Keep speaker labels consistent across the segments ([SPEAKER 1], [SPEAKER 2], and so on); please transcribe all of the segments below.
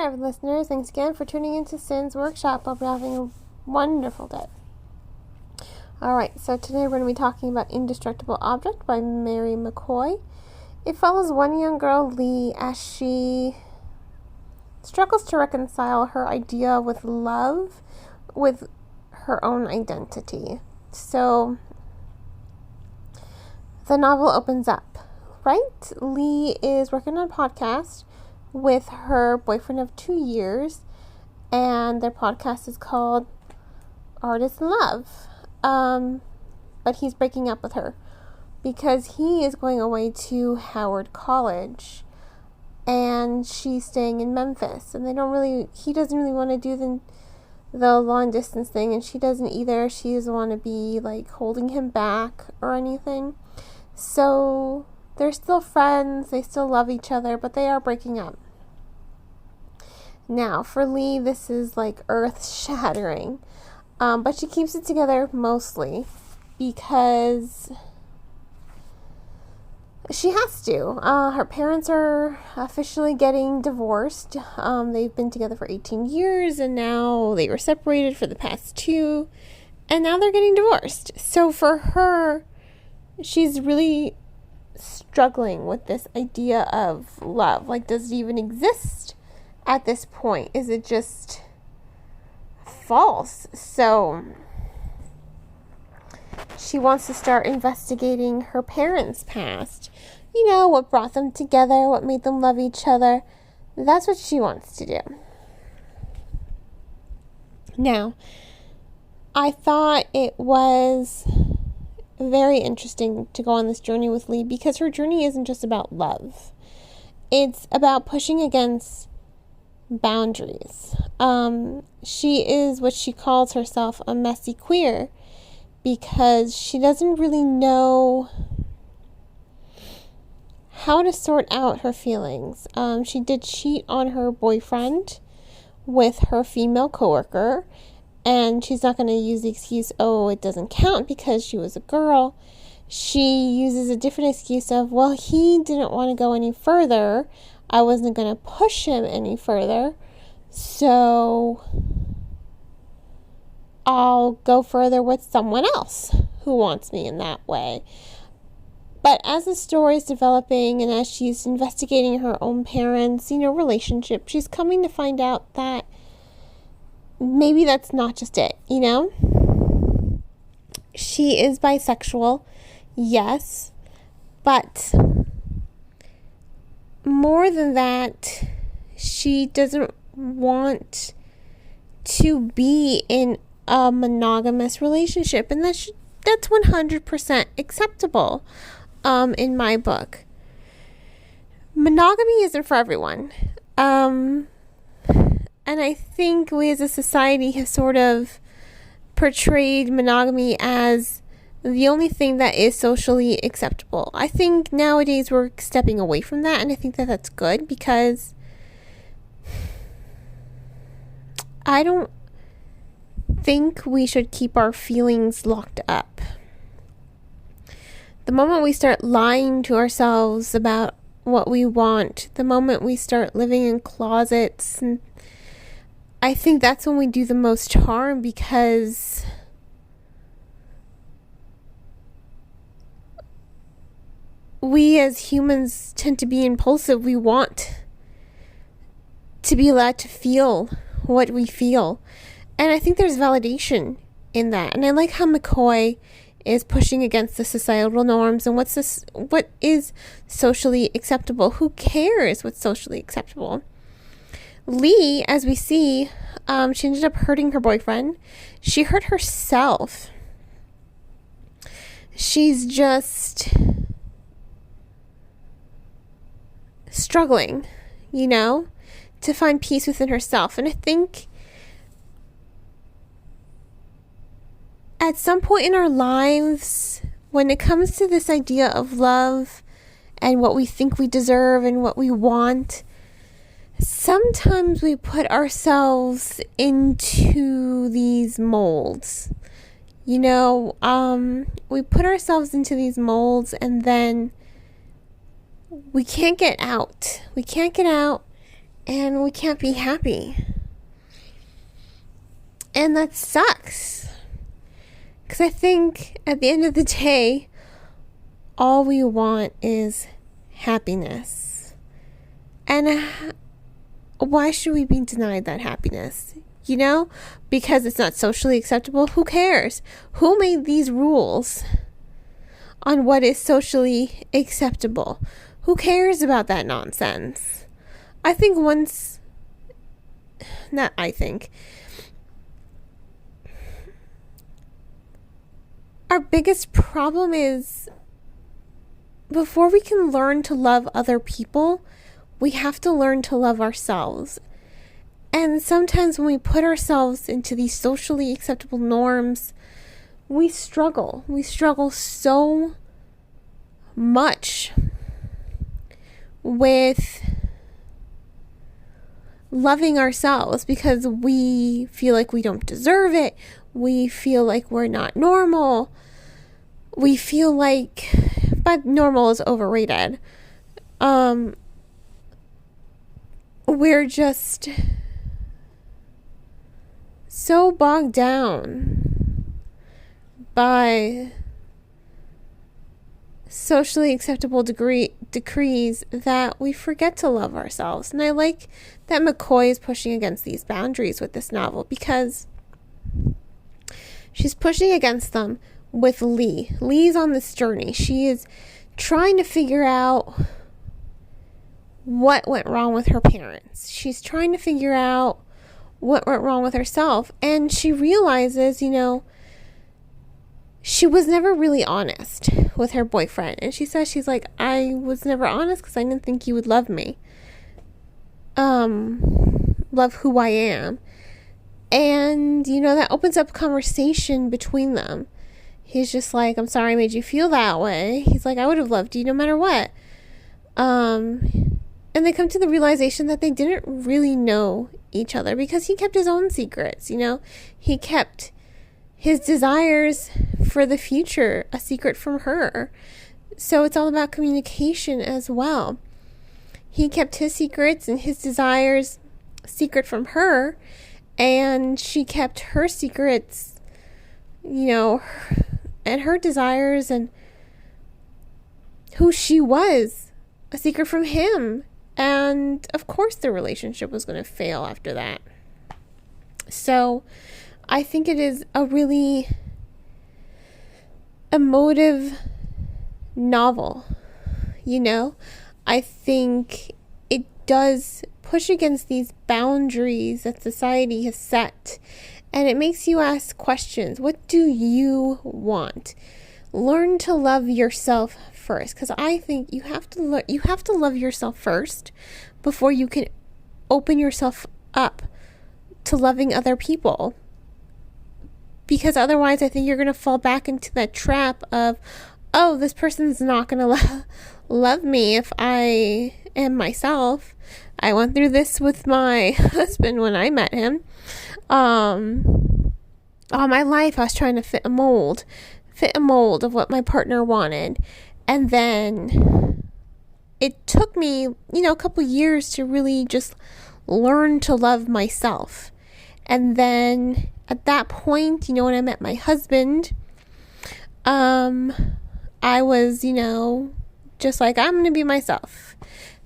[SPEAKER 1] avid listeners. Thanks again for tuning into Sin's Workshop. Hope you're having a wonderful day. Alright, so today we're going to be talking about Indestructible Object by Mary McCoy. It follows one young girl, Lee, as she struggles to reconcile her idea with love with her own identity. So, the novel opens up, right? Lee is working on a podcast with her boyfriend of 2 years, and their podcast is called Art is Love. But he's breaking up with her because he is going away to Howard College and she's staying in Memphis, and he doesn't really want to do the long distance thing, and she doesn't either. She doesn't want to be like holding him back or anything. So they're still friends, they still love each other, but they are breaking up. Now, for Lee, this is like earth-shattering. But she keeps it together mostly because she has to. Her parents are officially getting divorced. They've been together for 18 years, and now they were separated for the past 2, and now they're getting divorced. So for her, she's really struggling with this idea of love. Like, does it even exist at this point? Is it just false? So she wants to start investigating her parents' past. You know, what brought them together, what made them love each other. That's what she wants to do. Now, I thought it was very interesting to go on this journey with Lee because her journey isn't just about love. It's about pushing against boundaries. She is what she calls herself a messy queer because she doesn't really know how to sort out her feelings. She did cheat on her boyfriend with her female coworker, and she's not going to use the excuse, oh, it doesn't count because she was a girl. She uses a different excuse of, well, he didn't want to go any further. I wasn't going to push him any further. So I'll go further with someone else who wants me in that way. But as the story is developing and as she's investigating her own parents, relationship, she's coming to find out that maybe that's not just it, She is bisexual, yes, but more than that, she doesn't want to be in a monogamous relationship, and that's 100% acceptable in my book. Monogamy isn't for everyone, and I think we as a society have sort of portrayed monogamy as the only thing that is socially acceptable. I think nowadays we're stepping away from that, and I think that that's good because I don't think we should keep our feelings locked up. The moment we start lying to ourselves about what we want, the moment we start living in closets, and I think that's when we do the most harm because we as humans tend to be impulsive. We want to be allowed to feel what we feel. And I think there's validation in that. And I like how McCoy is pushing against the societal norms and what is socially acceptable. Who cares what's socially acceptable? Lee, as we see, she ended up hurting her boyfriend. She hurt herself. She's just struggling, to find peace within herself. And I think at some point in our lives, when it comes to this idea of love and what we think we deserve and what we want, sometimes we put ourselves into these molds. We put ourselves into these molds and then we can't get out. and we can't be happy. And that sucks. Because I think at the end of the day, all we want is happiness. And why should we be denied that happiness? You know, because it's not socially acceptable. Who cares? Who made these rules on what is socially acceptable? Who cares about that nonsense? Our biggest problem is, before we can learn to love other people, we have to learn to love ourselves. And sometimes when we put ourselves into these socially acceptable norms, we struggle. We struggle so much with loving ourselves because we feel like we don't deserve it. We feel like we're not normal. We feel like, but normal is overrated. We're just so bogged down by socially acceptable decrees that we forget to love ourselves. And I like that McCoy is pushing against these boundaries with this novel, because she's pushing against them with Lee. Lee's on this journey. She is trying to figure out what went wrong with her parents. She's trying to figure out what went wrong with herself. And she realizes, she was never really honest with her boyfriend. And she says, she's like, I was never honest because I didn't think you would love me. Love who I am. And, that opens up conversation between them. He's just like, I'm sorry I made you feel that way. He's like, I would have loved you no matter what. And they come to the realization that they didn't really know each other because he kept his own secrets, He kept his desires for the future a secret from her. So it's all about communication as well. He kept his secrets and his desires secret from her, and she kept her secrets, and her desires and who she was a secret from him. And of course the relationship was going to fail after that. So I think it is a really emotive novel. I think it does push against these boundaries that society has set. And it makes you ask questions. What do you want? Learn to love yourself first, because I think you have to love yourself first before you can open yourself up to loving other people. Because otherwise, I think you're going to fall back into that trap of, oh, this person's not going to love me if I am myself. I went through this with my husband when I met him. All my life I was trying to fit a mold of what my partner wanted. And then it took me, a couple years to really just learn to love myself. And then at that point, when I met my husband, I was, just like, I'm going to be myself.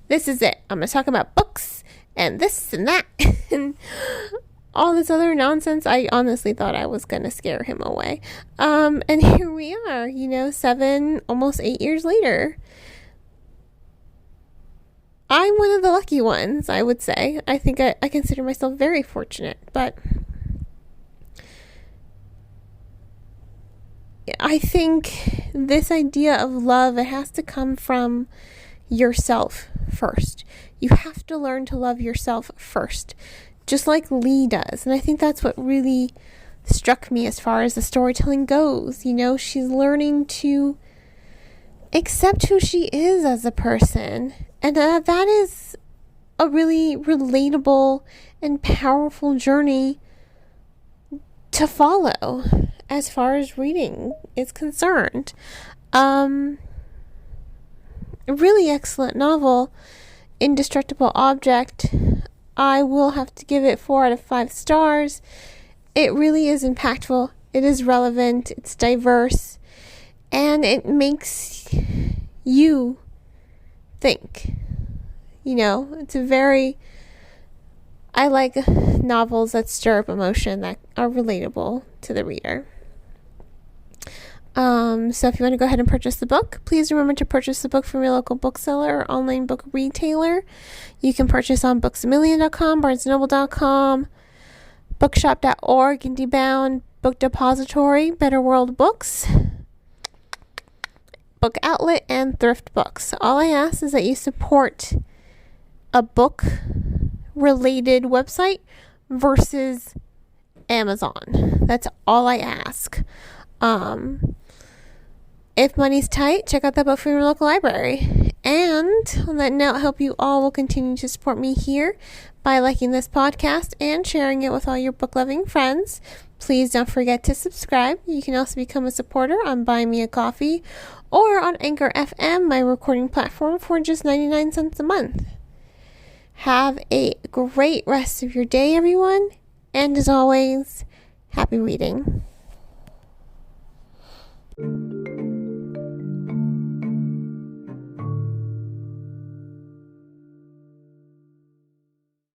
[SPEAKER 1] This is it. I'm going to talk about books and this and that and all this other nonsense. I honestly thought I was going to scare him away. And here we are, 7, almost 8 years later. I'm one of the lucky ones, I would say. I think I consider myself very fortunate, but I think this idea of love, it has to come from yourself first. You have to learn to love yourself first, just like Lee does. And I think that's what really struck me as far as the storytelling goes. She's learning to accept who she is as a person. And that is a really relatable and powerful journey to follow as far as reading is concerned. A really excellent novel, Indestructible Object. I will have to give it 4 out of 5 stars. It really is impactful. It is relevant. It's diverse. And it makes you think. You know, I like novels that stir up emotion, that are relatable to the reader. So if you want to go ahead and purchase the book, please remember to purchase the book from your local bookseller or online book retailer. You can purchase on booksamillion.com, barnesandnoble.com, bookshop.org, IndieBound, Book Depository, Better World Books, Book Outlet, and Thrift Books. All I ask is that you support a book-related website versus Amazon. That's all I ask. If money's tight, check out that book from your local library. And on that note, I hope you all will continue to support me here by liking this podcast and sharing it with all your book-loving friends. Please don't forget to subscribe. You can also become a supporter on Buy Me a Coffee or on Anchor FM, my recording platform, for just 99 cents a month. Have a great rest of your day, everyone. And as always, happy reading.